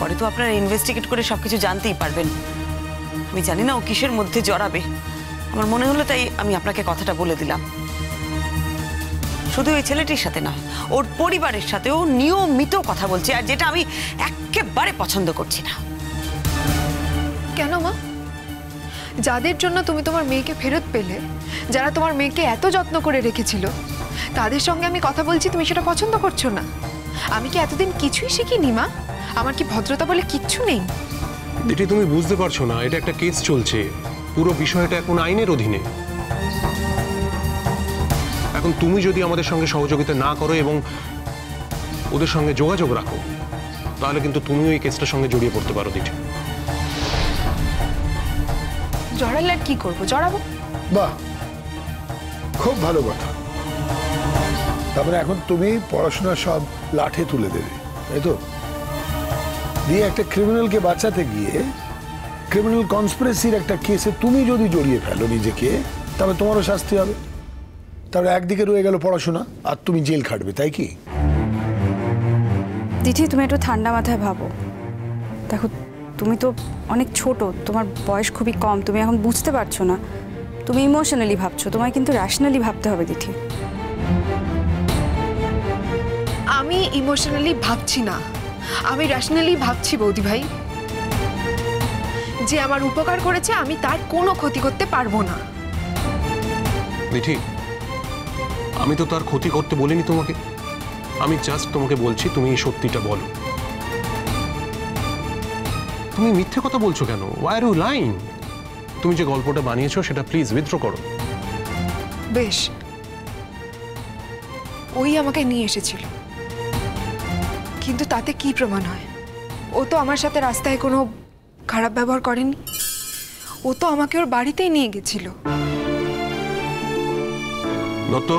পরে তো আপনারা ইনভেস্টিগেট করে সবকিছু জানতেই পারবেন। আমি জানি না ও কিসের মধ্যে জড়াবে, আমার মনে হলো তাই আমি আপনাকে কথাটা বলে দিলাম। শুধু এই ছেলেটির সাথে নয়, ওর পরিবারের সাথেও নিয়মিত কথা বলছে, আর যেটা আমি একেবারে পছন্দ করছি না। কেন মা? যাদের জন্য তুমি তোমার মেয়েকে ফেরত পেলে, যারা তোমার মেয়েকে এত যত্ন করে রেখেছিল, তাদের সঙ্গে আমি কথা বলছি, তুমি সেটা পছন্দ করছো না? আমি কি এতদিন কিছুই শিখিনি মা? আমার কি ভদ্রতা বলে কিচ্ছু নেই? দিদি তুমি বুঝতে পারছো না, এটা একটা কেস চলছে, পুরো বিষয়টা এখন আইনের অধীনে। এখন তুমি যদি আমাদের সঙ্গে সহযোগিতা না করো এবং ওদের সঙ্গে যোগাযোগ রাখো, তাহলে কিন্তু তুমিও এই কেসটার সঙ্গে জড়িয়ে পড়তে পারো দিদি। জড়ালে আর কি করবো? জড়াবো। বাহ, খুব ভালো কথা। তারপরে এখন তুমি পড়াশোনা সব লাঠে তুলে দেবে, তাই তো? দিয়ে একটা ক্রিমিনালকে বাঁচাতে গিয়ে ক্রিমিনাল কনস্পিরেসির একটা কেসে তুমি যদি জড়িয়ে ফেলো নিজেকে, তাহলে তোমারও শাস্তি হবে। তারপরে একদিকে রয়ে গেল পড়াশোনা, আর তুমি জেল খাটবে, তাই কি? দিদি তুমি একটু ঠান্ডা মাথায় ভাবো। দেখো তুমি তো অনেক ছোট, তোমার বয়স খুবই কম, তুমি এখন বুঝতে পারছো না, তুমি ইমোশনালি ভাবছো, তোমায় কিন্তু র্যাশনালি ভাবতে হবে দিদি। আমি ইমোশনালি ভাবছি না, আমি র্যাশনালি ভাবছি বৌদি ভাই। যে আমার উপকার করেছে আমি তার কোনো ক্ষতি করতে পারবো না। দিদি আমি তো তার ক্ষতি করতে বলিনি তোমাকে, আমি জাস্ট তোমাকে বলছি তুমি এই সত্যিটা বলো। তুমি মিথ্যে কথা বলছো কেন? Why are you lying? তুমি যে গল্পটা বানিয়েছো সেটা প্লিজ উইথড্র করো। বেশ, ওই আমাকে নিয়ে এসেছিল, কিন্তু তাতে কি প্রমাণ হয়? ও তো আমার সাথে রাস্তায় কোনো খারাপ ব্যবহার করেনি, ও তো আমাকে ওর বাড়িতেই নিয়ে গেছিল। দত্ত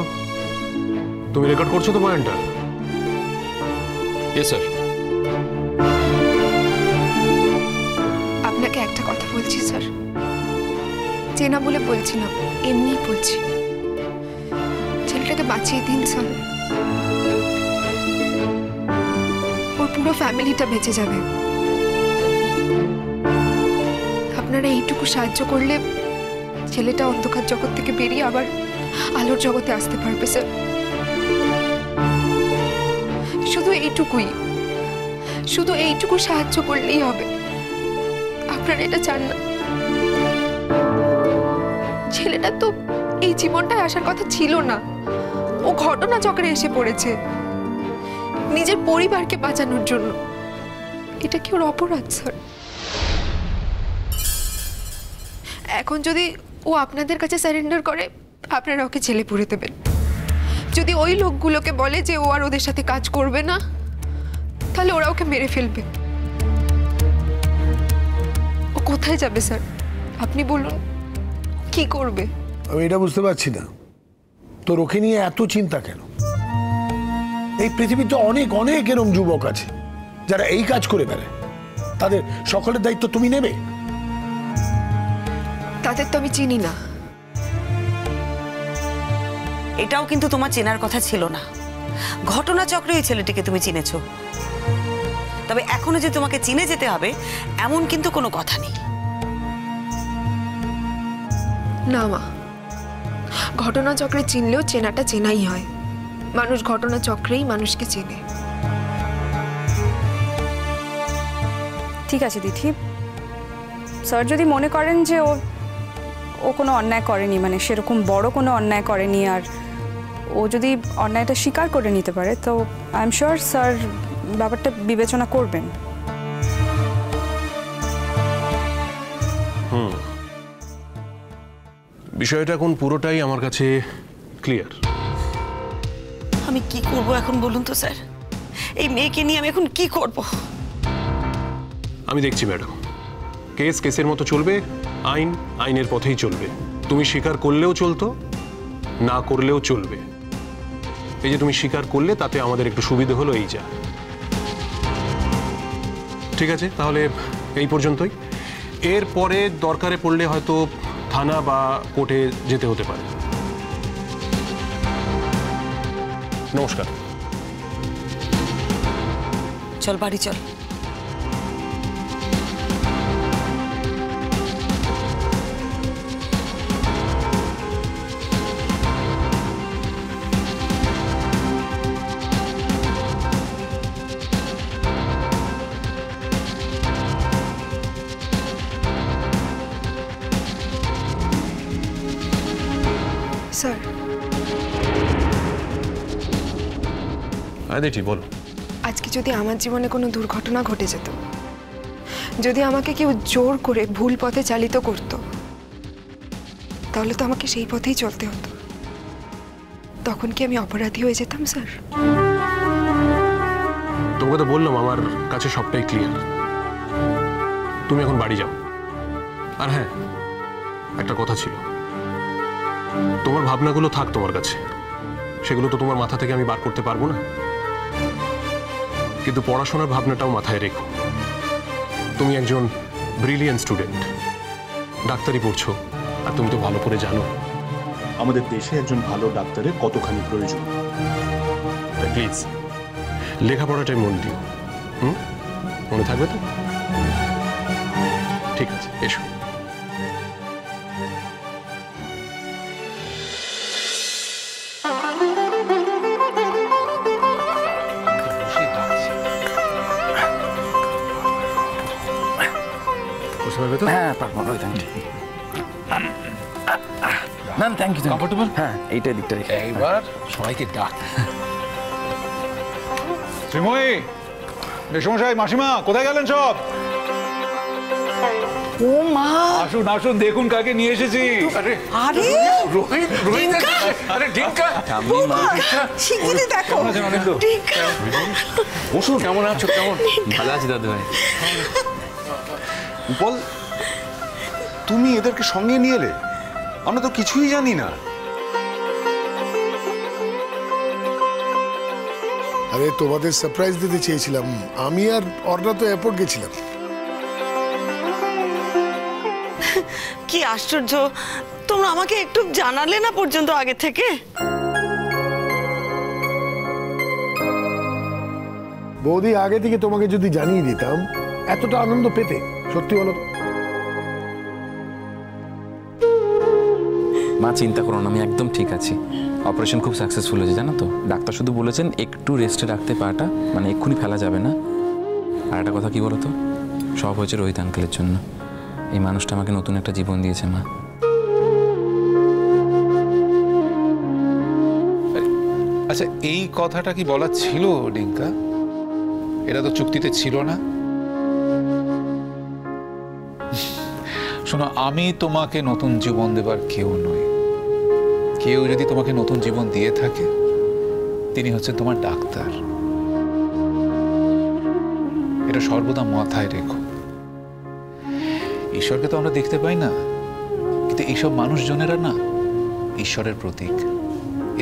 তুমি রেকর্ড করছো তো পয়েন্টটা? Yes sir. আপনাকে একটা কথা বলছি স্যার, চেনা বলে বলছি না, এমনি বলছি, ছেলেটাকে বাঁচিয়ে দিন স্যার। ওর পুরো ফ্যামিলিটা বেঁচে যাবে। আপনারা এইটুকু সাহায্য করলে ছেলেটা অন্ধকার জগৎ থেকে বেরিয়ে আবার আলোর জগতে আসতে পারবে স্যার। শুধু এইটুকুই, শুধু এইটুকু সাহায্য করলেই হবে। আপনারা এটা চান না? ছেলেটা তো এই জীবনটায় আসার কথা ছিল না, ও ঘটনা চক্রে এসে পড়েছে নিজের পরিবারকে বাঁচানোর জন্য। এটা কি ওর অপরাধ স্যার? এখন যদি ও আপনাদের কাছে সারেন্ডার করে, আপনারা ওকে জেলে পুরে দেবেন। যদি ওই লোকগুলোকে বলে যে ও আর ওদের সাথে কাজ করবে না, তাহলে ওরা ওকে মেরে ফেলবে। ও কোথায় যাবে স্যার? আপনি বলুন, কি করবে? আমি এটা বুঝতে পারছি না, তোর ওকে নিয়ে এত চিন্তা কেন? এই পৃথিবীতে অনেক অনেক এরম যুবক আছে যারা এই কাজ করে বেড়ায়, তাদের সকলের দায়িত্ব তুমি নেবে? তাদের তো আমি চিনি না। এটাও কিন্তু তোমার চেনার কথা ছিল না, ঘটনা চক্রে এই ছেলেটিকে তুমি চিনেছো, তবে এখনো যে তোমাকে চিনে যেতে হবে এমন কিন্তু কোনো কথা নেই। না মা, ঘটনা চক্রে চিনলেও চেনাটা চেনাই হয়। মানুষ ঘটনা চক্রেই মানুষকে চেনে। ঠিক আছে দিদি, স্যার যদি মনে করেন যে ও কোনো অন্যায় করেনি, মানে সেরকম বড় কোনো অন্যায় করেনি, আর ও যদি অন্যায়টা স্বীকার করে নিতে পারে, তো আই এম শিওর স্যার ব্যাপারটা বিবেচনা করবেন। বিষয়টা এখন পুরোটাই আমার কাছে ক্লিয়ার। আমি কি করব এখন বলুন তো স্যার, এই মেয়েকে নিয়ে আমি এখন কি করব? আমি দেখছি ম্যাডাম, কেস কেসের মতো চলবে, আইন আইনের পথেই চলবে। তুমি স্বীকার করলেও চলতো, না করলেও চলবে। এই যে তুমি স্বীকার করলে তাতে আমাদের একটু সুবিধা হলো, এই যা। ঠিক আছে, তাহলে এই পর্যন্তই। এরপরে দরকারে পড়লে হয়তো থানা বা কোর্টে যেতে হতে পারে। নমস্কার। চল বাড়ি চল। স্যার, আদিতি বলো। আজকে যদি আমার জীবনে কোনো দুর্ঘটনা ঘটে যেত, যদি আমাকে কেউ জোর করে ভুল পথে চালিত করত, তাহলে তো আমাকে সেই পথেই চলতে হতো। তখন কি আমি অপরাধী হয়ে যেতাম স্যার? তোমাকে তো বললাম আমার কাছে সবটাই ক্লিয়ার। তুমি এখন বাড়ি যাও। আর হ্যাঁ, একটা কথা ছিল, তোমার ভাবনাগুলো থাক তোমার কাছে, সেগুলো তো তোমার মাথা থেকে আমি বার করতে পারবো না, কিন্তু পড়াশোনার ভাবনাটাও মাথায় রেখো। তুমি একজন ব্রিলিয়েন্ট স্টুডেন্ট, ডাক্তারি পড়ছো, আর তুমি তো ভালো করে জানো আমাদের দেশে একজন ভালো ডাক্তারের কতখানি প্রয়োজন। প্লিজ লেখাপড়াটাই মন দিও। মনে থাকবে তো? ঠিক আছে, এসো। বসে পারবে তো? হ্যাঁ পারবো, থ্যাংক ইউ। না থ্যাংক ইউ। কমফোর্টেবল? হ্যাঁ, এইটা দিকটা রেখে এইবার সবাইকে ডাক। শ্রীময়ী, মেসমশাই, মাসিমা, কোথায় গেলেন সব? ও মা, আসুন আসুন, দেখুন কাকে নিয়ে এসেছি। আরে রোহিত, রোহিত, আরে ডিঙ্কা, শিগগিরই দেখো। কেমন আছেন অনেক? বসুন। কেমন আছো? কেমন? ভালো আছি দাদু ভাই। উপল, তুমি এদেরকে সঙ্গে নিয়ে এলে? আমরা তো কিছুই জানি না। আরে তোমাদের সারপ্রাইজ দিতে চেয়েছিলাম। আমি আর অর্ণা তো এয়ারপোর্ট গেছিলাম। কি আশ্চর্য, তোমরা আমাকে একটু জানালে না পর্যন্ত আগে থেকে। বৌদি, আগে থেকে তোমাকে যদি জানিয়ে দিতাম এতটা আনন্দ পেতে? সত্যি বলো তো? মা চিন্তা করো না, আমি একদম ঠিক আছি। অপারেশন খুব সাকসেসফুল হয়েছে জানো তো। ডাক্তার শুধু বলেছেন একটু রেস্টে রাখতে পাটা, মানে এক্ষুনি ফেলা যাবে না। আর একটা কথা কি বলো তো, সব হয়েছে রোহিত আঙ্কেলের জন্য। এই মানুষটা আমাকে নতুন একটা জীবন দিয়েছে মা। আচ্ছা, এই কথাটা কি বলা ছিল ডিঙ্কা? এটা তো চুক্তিতে ছিল না। শোনো, আমি তোমাকে নতুন জীবন দেবার কেউ নই। কেউ যদি তোমাকে নতুন জীবন দিয়ে থাকে, তিনি হচ্ছেন তোমার ডাক্তার। এটা সর্বদা মাথায় রেখো। ঈশ্বরকে তো আমরা দেখতে পাই না, কিন্তু এইসব মানুষজনেরা না ঈশ্বরের প্রতীক।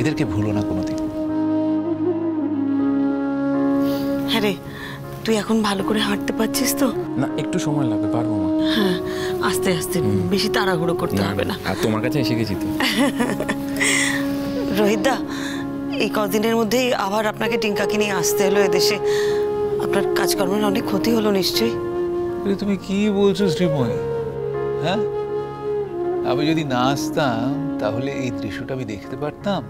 এদেরকে ভুলো না কোনোদিন। হ্যাঁ রে, তুই এখন ভালো করে হাঁটতে পারছিস তো? না, একটু সময় লাগবে, পারবো মা। হ্যাঁ, আস্তে আস্তে, বেশি তাড়াহুড়ো করতে হবে না। আর তোমার কাছে এসে গেছি তো। রোহিতদা, এই কদিনের মধ্যেই আবার আপনাকে টিঙ্কাকে নিয়ে আসতে হলো এদেশে। আপনার কাজকর্মের অনেক ক্ষতি হলো নিশ্চয়ই। তুমি কি বলছো শ্রীময়ী? হ্যাঁ, আমি যদি না আসতাম তাহলে এই দৃশ্যটা আমি দেখতে পারতাম?